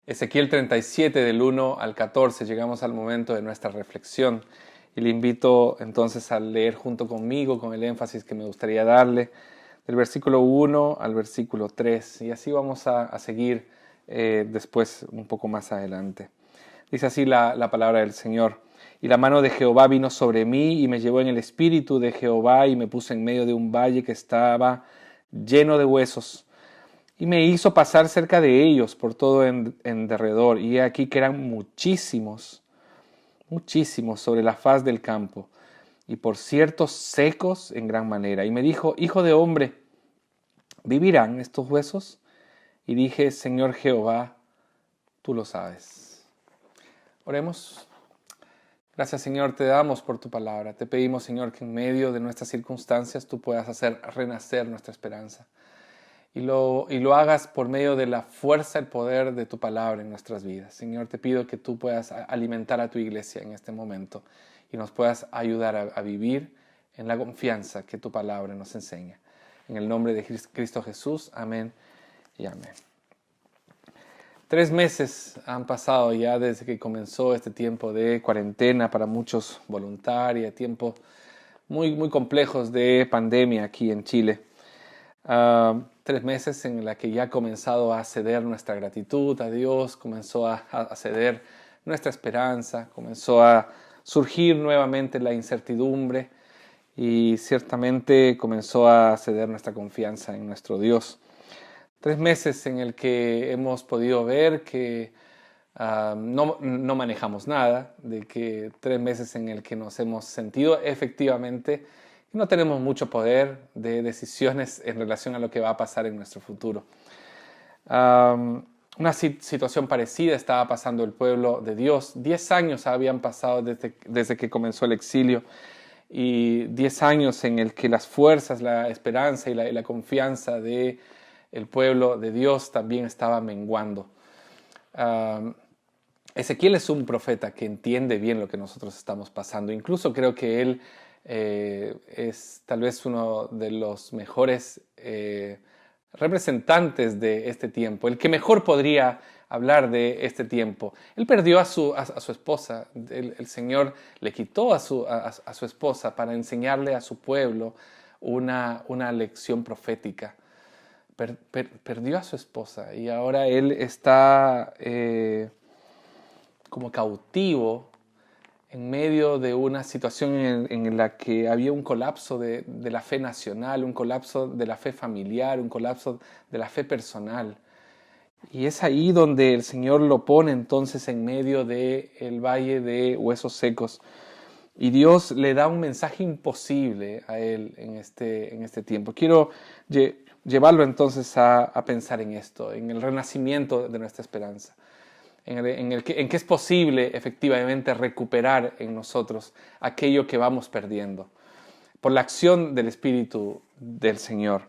Ezequiel 37 del 1 al 14, llegamos al momento de nuestra reflexión y le invito entonces a leer junto conmigo con el énfasis que me gustaría darle del versículo 1 al versículo 3 y así vamos a seguir después un poco más adelante. Dice así la palabra del Señor. Y la mano de Jehová vino sobre mí y me llevó en el espíritu de Jehová y me puso en medio de un valle que estaba lleno de huesos. Y me hizo pasar cerca de ellos por todo en derredor, y he aquí que eran muchísimos, muchísimos sobre la faz del campo, y por cierto secos en gran manera. Y me dijo, hijo de hombre, ¿vivirán estos huesos? Y dije, Señor Jehová, tú lo sabes. Oremos. Gracias, Señor, te damos por tu palabra. Te pedimos, Señor, que en medio de nuestras circunstancias tú puedas hacer renacer nuestra esperanza. Y lo hagas por medio de la fuerza, el poder de tu palabra en nuestras vidas. Señor, te pido que tú puedas alimentar a tu iglesia en este momento y nos puedas ayudar a vivir en la confianza que tu palabra nos enseña. En el nombre de Cristo Jesús, amén y amén. 3 meses han pasado ya desde que comenzó este tiempo de cuarentena, para muchos voluntaria, tiempos muy complejos de pandemia aquí en Chile. 3 meses en la que ya ha comenzado a ceder nuestra gratitud a Dios, comenzó a ceder nuestra esperanza, comenzó a surgir nuevamente la incertidumbre y ciertamente comenzó a ceder nuestra confianza en nuestro Dios. 3 meses en el que hemos podido ver que no manejamos nada, de que 3 meses en el que nos hemos sentido efectivamente que no tenemos mucho poder de decisiones en relación a lo que va a pasar en nuestro futuro. Una situación parecida estaba pasando el pueblo de Dios. 10 años habían pasado desde que comenzó el exilio y 10 años en el que las fuerzas, la esperanza y la confianza del pueblo de Dios también estaba menguando. Ezequiel es un profeta que entiende bien lo que nosotros estamos pasando. Incluso creo que él es tal vez uno de los mejores representantes de este tiempo, el que mejor podría hablar de este tiempo. Él perdió a su esposa, el Señor le quitó a su esposa para enseñarle a su pueblo una lección profética. Perdió a su esposa y ahora él está como cautivo en medio de una situación en la que había un colapso de la fe nacional, un colapso de la fe familiar, un colapso de la fe personal. Y es ahí donde el Señor lo pone entonces en medio del valle de huesos secos. Y Dios le da un mensaje imposible a él en este tiempo. Quiero llevarlo entonces a pensar en esto, en el renacimiento de nuestra esperanza. En que es posible efectivamente recuperar en nosotros aquello que vamos perdiendo por la acción del Espíritu del Señor.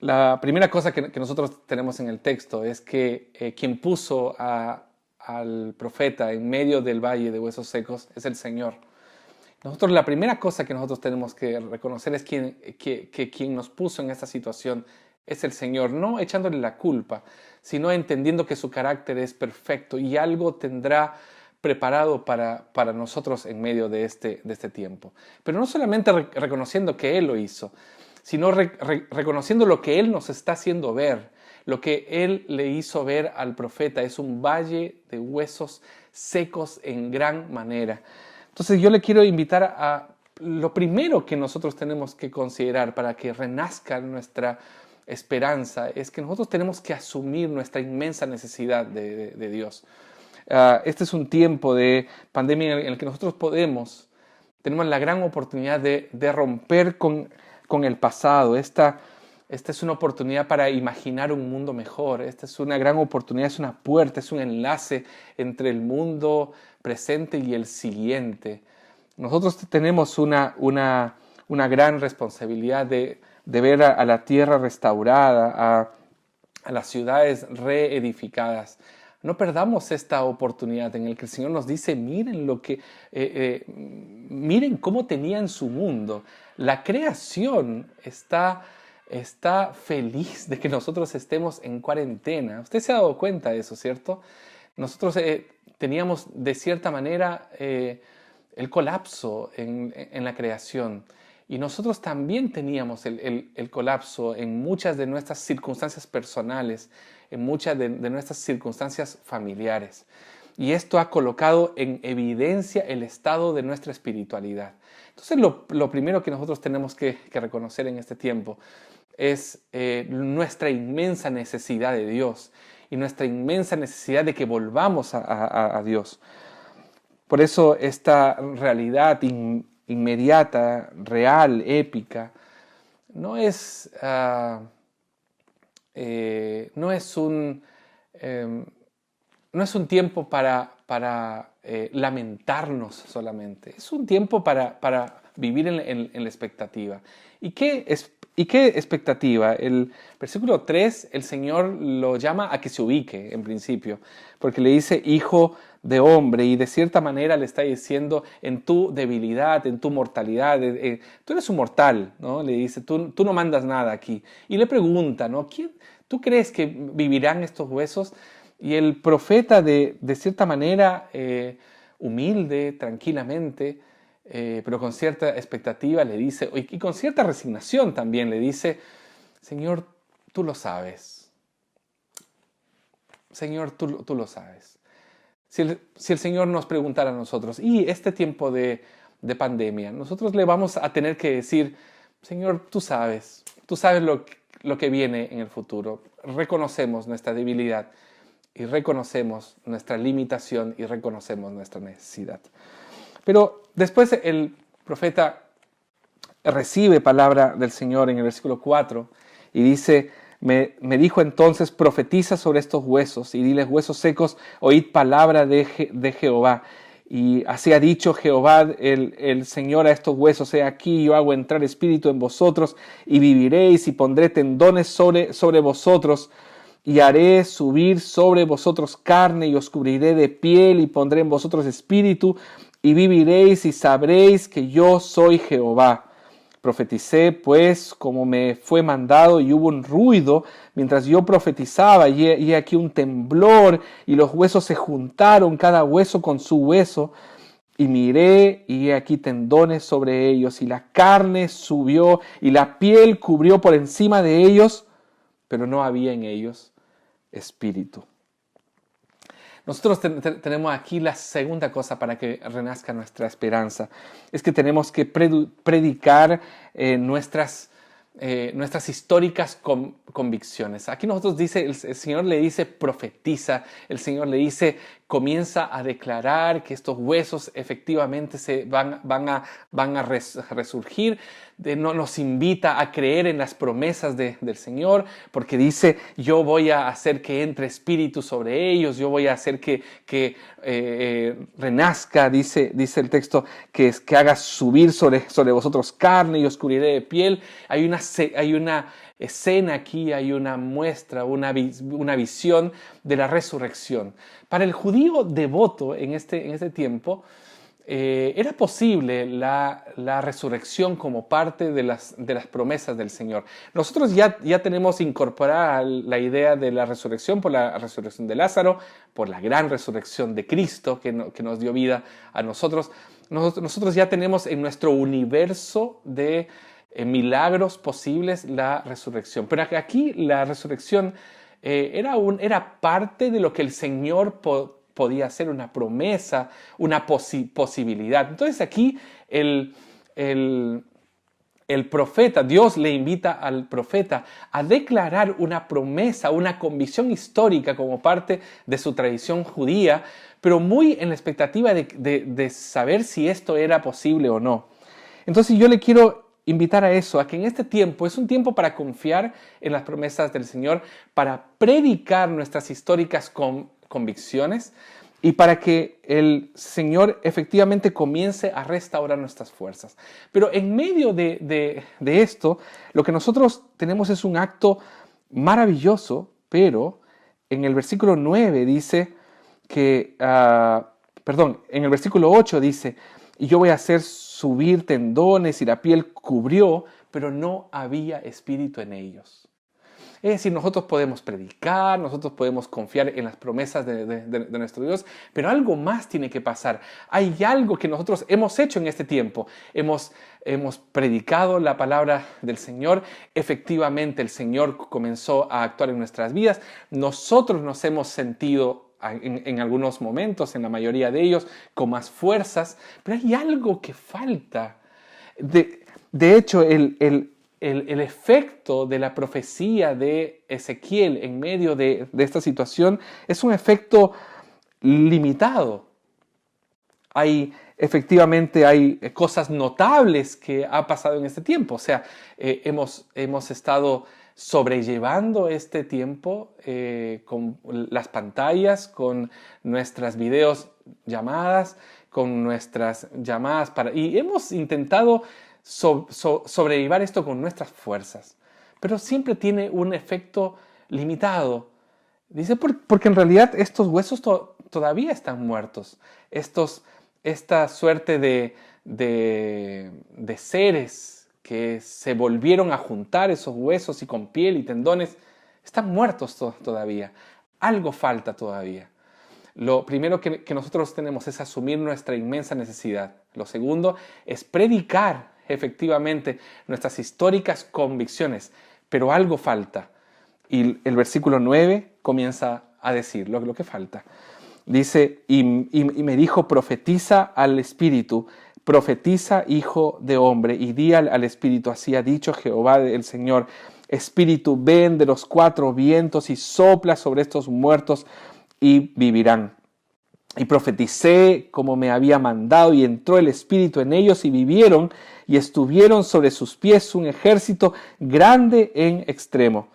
La primera cosa que nosotros tenemos en el texto es que quien puso al profeta en medio del valle de huesos secos es el Señor. Nosotros la primera cosa que nosotros tenemos que reconocer es que quien nos puso en esta situación es el Señor, no echándole la culpa, sino entendiendo que su carácter es perfecto y algo tendrá preparado para nosotros en medio de este tiempo. Pero no solamente reconociendo que Él lo hizo, sino reconociendo lo que Él nos está haciendo ver. Lo que Él le hizo ver al profeta es un valle de huesos secos en gran manera. Entonces yo le quiero invitar a lo primero que nosotros tenemos que considerar para que renazca nuestra esperanza, es que nosotros tenemos que asumir nuestra inmensa necesidad de Dios. Este es un tiempo de pandemia en el que nosotros tenemos la gran oportunidad de romper con el pasado. Esta es una oportunidad para imaginar un mundo mejor. Esta es una gran oportunidad, es una puerta, es un enlace entre el mundo presente y el siguiente. Nosotros tenemos una gran responsabilidad de ver a la tierra restaurada, a las ciudades reedificadas. No perdamos esta oportunidad en la que el Señor nos dice, miren miren cómo tenían su mundo. La creación está está feliz de que nosotros estemos en cuarentena. Usted se ha dado cuenta de eso, ¿cierto? Nosotros teníamos de cierta manera el colapso en la creación. Y nosotros también teníamos el colapso en muchas de nuestras circunstancias personales, en muchas de nuestras circunstancias familiares. Y esto ha colocado en evidencia el estado de nuestra espiritualidad. Entonces lo primero que nosotros tenemos que reconocer en este tiempo es nuestra inmensa necesidad de Dios y nuestra inmensa necesidad de que volvamos a Dios. Por eso esta realidad inmediata, real, épica, no es un tiempo para lamentarnos solamente. Es un tiempo para vivir en la expectativa. ¿Y qué expectativa? El versículo 3, el Señor lo llama a que se ubique en principio, porque le dice hijo de hombre, y de cierta manera le está diciendo en tu debilidad, en tu mortalidad, tú eres un mortal, ¿no? Le dice, tú no mandas nada aquí. Y le pregunta, ¿no? ¿Tú crees que vivirán estos huesos? Y el profeta de cierta manera humilde, tranquilamente, pero con cierta expectativa le dice, y con cierta resignación también le dice, Señor, tú lo sabes. Señor, tú lo sabes. Si el Señor nos preguntara a nosotros, y este tiempo de pandemia, nosotros le vamos a tener que decir, Señor, tú sabes lo que viene en el futuro. Reconocemos nuestra debilidad y reconocemos nuestra limitación y reconocemos nuestra necesidad. Pero después el profeta recibe palabra del Señor en el versículo 4 y dice, me dijo entonces, profetiza sobre estos huesos y diles, huesos secos, oíd palabra de Jehová. Y así ha dicho Jehová, el Señor, a estos huesos, he aquí, yo hago entrar espíritu en vosotros y viviréis y pondré tendones sobre vosotros y haré subir sobre vosotros carne y os cubriré de piel y pondré en vosotros espíritu y viviréis y sabréis que yo soy Jehová. Profeticé pues como me fue mandado y hubo un ruido mientras yo profetizaba y aquí un temblor y los huesos se juntaron cada hueso con su hueso y miré y aquí tendones sobre ellos y la carne subió y la piel cubrió por encima de ellos, pero no había en ellos espíritu. Nosotros tenemos aquí la segunda cosa para que renazca nuestra esperanza. Es que tenemos que predicar nuestras históricas convicciones. Aquí nosotros dice, el Señor le dice profetiza, el Señor le dice comienza a declarar que estos huesos efectivamente se van a resurgir. Nos invita a creer en las promesas del Señor, porque dice, yo voy a hacer que entre espíritu sobre ellos, yo voy a hacer que renazca, dice el texto, que haga subir sobre vosotros carne y os cubriré de piel. Hay una escena aquí, hay una muestra, una visión de la resurrección. Para el judío devoto en este tiempo, era posible la resurrección como parte de las promesas del Señor. Nosotros ya tenemos incorporada la idea de la resurrección por la resurrección de Lázaro, por la gran resurrección de Cristo que nos dio vida a nosotros. Nosotros ya tenemos en nuestro universo de milagros posibles la resurrección. Pero aquí la resurrección era parte de lo que el Señor podía ser, una promesa, una posibilidad. Entonces aquí el profeta, Dios le invita al profeta a declarar una promesa, una convicción histórica como parte de su tradición judía, pero muy en la expectativa de saber si esto era posible o no. Entonces yo le quiero invitar a eso, a que en este tiempo es un tiempo para confiar en las promesas del Señor, para predicar nuestras históricas convicciones y para que el Señor efectivamente comience a restaurar nuestras fuerzas. Pero en medio de esto, lo que nosotros tenemos es un acto maravilloso, pero en el versículo 9 dice que, en el versículo 8 dice, y yo voy a hacer subir tendones y la piel cubrió, pero no había espíritu en ellos. Es decir, nosotros podemos predicar, nosotros podemos confiar en las promesas de nuestro Dios, pero algo más tiene que pasar. Hay algo que nosotros hemos hecho en este tiempo. Hemos predicado la palabra del Señor. Efectivamente, el Señor comenzó a actuar en nuestras vidas. Nosotros nos hemos sentido en algunos momentos, en la mayoría de ellos, con más fuerzas, pero hay algo que falta. De hecho, el efecto de la profecía de Ezequiel en medio de esta situación es un efecto limitado. Efectivamente hay cosas notables que ha pasado en este tiempo. O sea, hemos estado sobrellevando este tiempo con las pantallas, con nuestras videos llamadas, con nuestras llamadas y hemos intentado sobrellevar esto con nuestras fuerzas, pero siempre tiene un efecto limitado. Dice, porque en realidad estos huesos todavía están muertos. Esta suerte de seres que se volvieron a juntar, esos huesos y con piel y tendones, están muertos todavía. Algo falta todavía. Lo primero que nosotros tenemos es asumir nuestra inmensa necesidad. Lo segundo es predicar efectivamente nuestras históricas convicciones, pero algo falta. Y el versículo 9 comienza a decir lo que falta. Dice, y me dijo, profetiza al Espíritu, profetiza, hijo de hombre, y di al Espíritu, así ha dicho Jehová el Señor, Espíritu, ven de los cuatro vientos y sopla sobre estos muertos y vivirán. Y profeticé como me había mandado, y entró el Espíritu en ellos, y vivieron, y estuvieron sobre sus pies un ejército grande en extremo.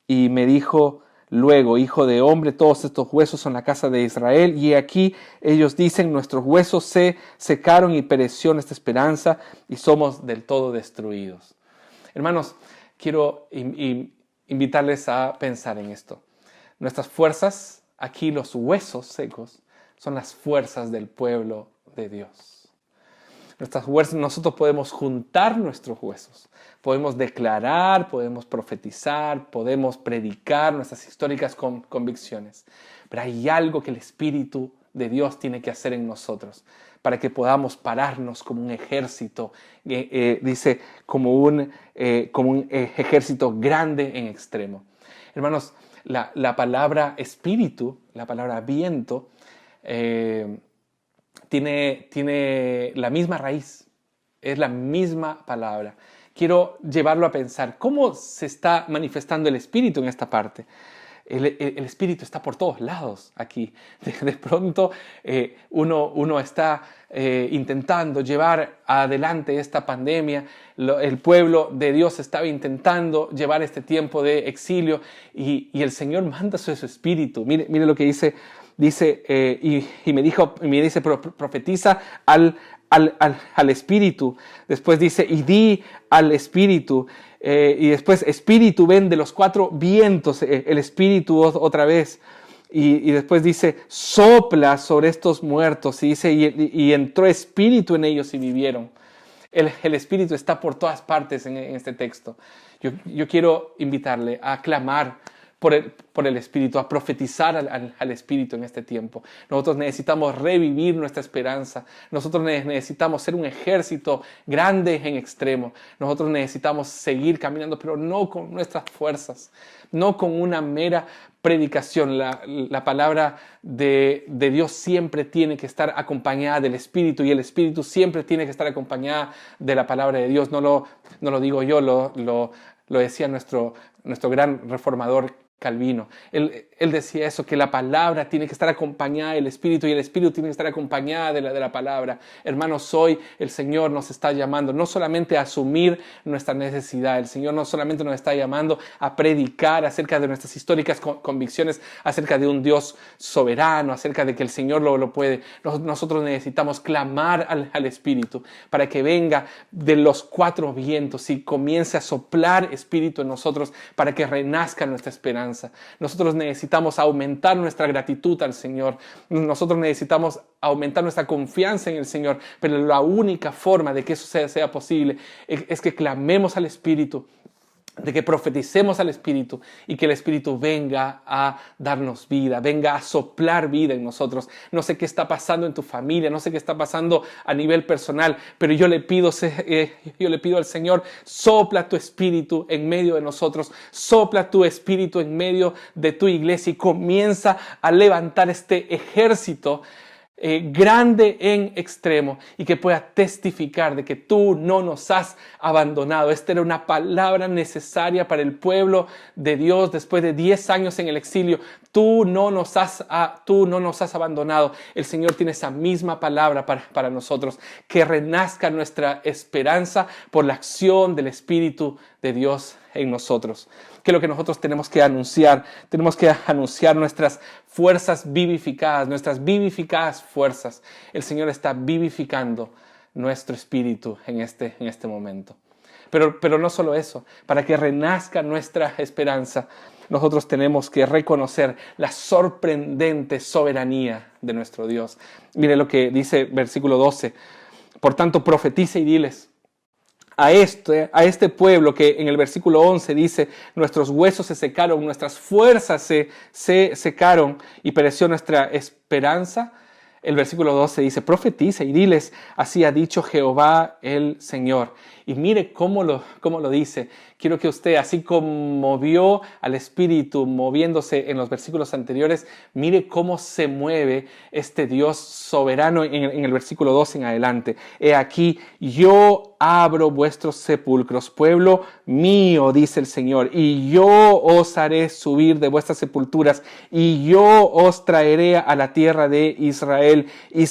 Y me dijo luego, hijo de hombre, todos estos huesos son la casa de Israel, y aquí ellos dicen, nuestros huesos se secaron y pereció nuestra esperanza, y somos del todo destruidos. Hermanos, quiero invitarles a pensar en esto. Nuestras fuerzas, aquí los huesos secos, son las fuerzas del pueblo de Dios. Nuestras fuerzas, nosotros podemos juntar nuestros huesos, podemos declarar, podemos profetizar, podemos predicar nuestras históricas convicciones, pero hay algo que el Espíritu de Dios tiene que hacer en nosotros para que podamos pararnos como un ejército, dice, como un ejército grande en extremo. Hermanos, la palabra espíritu, la palabra viento, tiene la misma raíz, es la misma palabra. Quiero llevarlo a pensar, ¿cómo se está manifestando el Espíritu en esta parte? El Espíritu está por todos lados aquí. De pronto uno está intentando llevar adelante esta pandemia. El pueblo de Dios estaba intentando llevar este tiempo de exilio y el Señor manda su Espíritu. Mire lo que dice y me dice, profetiza al Espíritu. Después dice, y di al Espíritu. Y después, Espíritu, ven de los cuatro vientos, el Espíritu otra vez. Y después dice, sopla sobre estos muertos. Y dice, y entró Espíritu en ellos y vivieron. El Espíritu está por todas partes en este texto. Yo quiero invitarle a clamar por el Espíritu, a profetizar al Espíritu en este tiempo. Nosotros necesitamos revivir nuestra esperanza. Nosotros necesitamos ser un ejército grande en extremo. Nosotros necesitamos seguir caminando, pero no con nuestras fuerzas, no con una mera predicación. La palabra de Dios siempre tiene que estar acompañada del Espíritu, y el Espíritu siempre tiene que estar acompañada de la palabra de Dios. No lo digo yo, lo decía nuestro gran reformador Calvino. Él decía eso, que la palabra tiene que estar acompañada del Espíritu, y el Espíritu tiene que estar acompañada de la palabra. Hermanos, hoy el Señor nos está llamando no solamente a asumir nuestra necesidad, el Señor no solamente nos está llamando a predicar acerca de nuestras históricas convicciones, acerca de un Dios soberano, acerca de que el Señor lo puede. Nosotros necesitamos clamar al Espíritu para que venga de los cuatro vientos y comience a soplar Espíritu en nosotros para que renazca nuestra esperanza. esperanza. Nosotros necesitamos aumentar nuestra gratitud al Señor. Nosotros necesitamos aumentar nuestra confianza en el Señor. Pero la única forma de que eso sea posible es que clamemos al Espíritu, de que profeticemos al Espíritu y que el Espíritu venga a darnos vida, venga a soplar vida en nosotros. No sé qué está pasando en tu familia, no sé qué está pasando a nivel personal, pero yo le pido al Señor, sopla tu Espíritu en medio de nosotros, sopla tu Espíritu en medio de tu iglesia y comienza a levantar este ejército grande en extremo y que pueda testificar de que tú no nos has abandonado. Esta era una palabra necesaria para el pueblo de Dios después de 10 años en el exilio. Tú no nos has abandonado. El Señor tiene esa misma palabra para nosotros. Que renazca nuestra esperanza por la acción del Espíritu de Dios en nosotros. Que es lo que nosotros tenemos que anunciar. Tenemos que anunciar nuestras fuerzas vivificadas, nuestras vivificadas fuerzas. El Señor está vivificando nuestro espíritu en este momento. Pero no solo eso, para que renazca nuestra esperanza, nosotros tenemos que reconocer la sorprendente soberanía de nuestro Dios. Mire lo que dice versículo 12. Por tanto, profetiza y diles a este pueblo que en el versículo 11 dice, nuestros huesos se secaron, nuestras fuerzas se secaron y pereció nuestra esperanza. El versículo 12 dice, profetiza y diles, así ha dicho Jehová el Señor. Y mire cómo lo dice. Quiero que usted, así como vio al Espíritu moviéndose en los versículos anteriores, mire cómo se mueve este Dios soberano en el versículo 12 en adelante. He aquí, yo abro vuestros sepulcros, pueblo mío, dice el Señor, y yo os haré subir de vuestras sepulturas, y yo os traeré a la tierra de Israel, y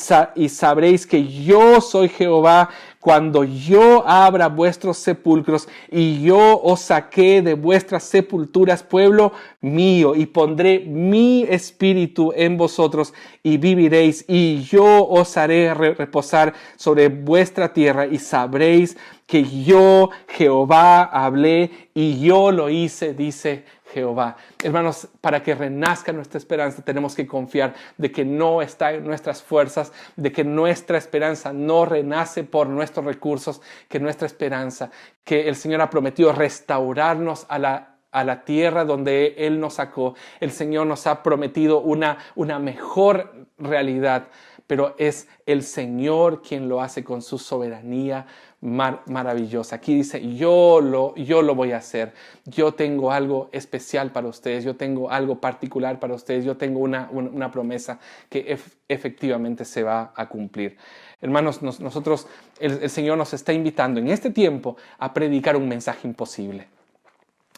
sabréis que yo soy Jehová, cuando yo abra vuestros sepulcros y yo os saqué de vuestras sepulturas, pueblo mío, y pondré mi espíritu en vosotros y viviréis, y yo os haré reposar sobre vuestra tierra y sabréis que yo, Jehová, hablé y yo lo hice, dice Jehová. Hermanos, para que renazca nuestra esperanza tenemos que confiar de que no está en nuestras fuerzas, de que nuestra esperanza no renace por nuestros recursos, que nuestra esperanza, que el Señor ha prometido restaurarnos a la tierra donde Él nos sacó. El Señor nos ha prometido una mejor realidad, pero es el Señor quien lo hace con su soberanía maravillosa. Aquí dice, yo lo voy a hacer. Yo tengo algo especial para ustedes. Yo tengo algo particular para ustedes. Yo tengo una promesa que efectivamente se va a cumplir. Hermanos, nosotros, el Señor nos está invitando en este tiempo a predicar un mensaje imposible.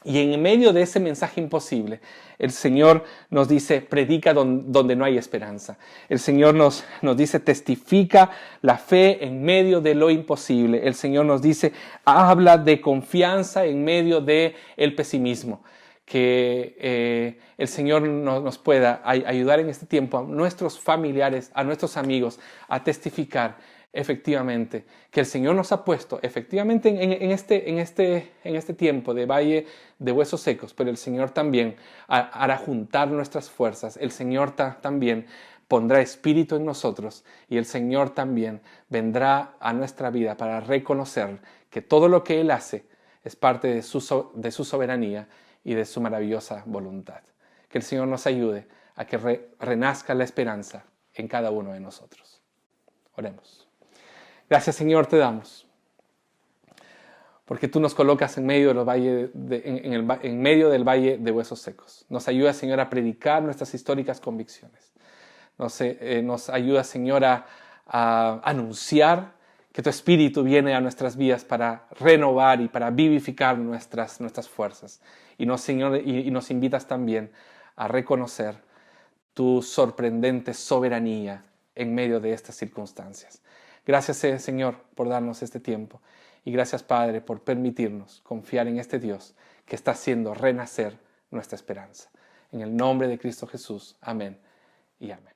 Y en medio de ese mensaje imposible, el Señor nos dice, predica donde no hay esperanza. El Señor nos dice, testifica la fe en medio de lo imposible. El Señor nos dice, habla de confianza en medio del pesimismo. Que el Señor nos pueda ayudar en este tiempo a nuestros familiares, a nuestros amigos, a testificar efectivamente que el Señor nos ha puesto efectivamente en este tiempo de valle de huesos secos, pero el Señor también hará juntar nuestras fuerzas. El Señor también pondrá espíritu en nosotros y el Señor también vendrá a nuestra vida para reconocer que todo lo que Él hace es parte de su soberanía y de su maravillosa voluntad. Que el Señor nos ayude a que renazca la esperanza en cada uno de nosotros. Oremos. Gracias, Señor, te damos, porque tú nos colocas en medio del valle de huesos secos. Nos ayuda, Señor, a predicar nuestras históricas convicciones. Nos ayuda, Señor, a anunciar que tu Espíritu viene a nuestras vidas para renovar y para vivificar nuestras fuerzas. Señor, y nos invitas también a reconocer tu sorprendente soberanía en medio de estas circunstancias. Gracias, Señor, por darnos este tiempo. Y gracias, Padre, por permitirnos confiar en este Dios que está haciendo renacer nuestra esperanza. En el nombre de Cristo Jesús. Amén y amén.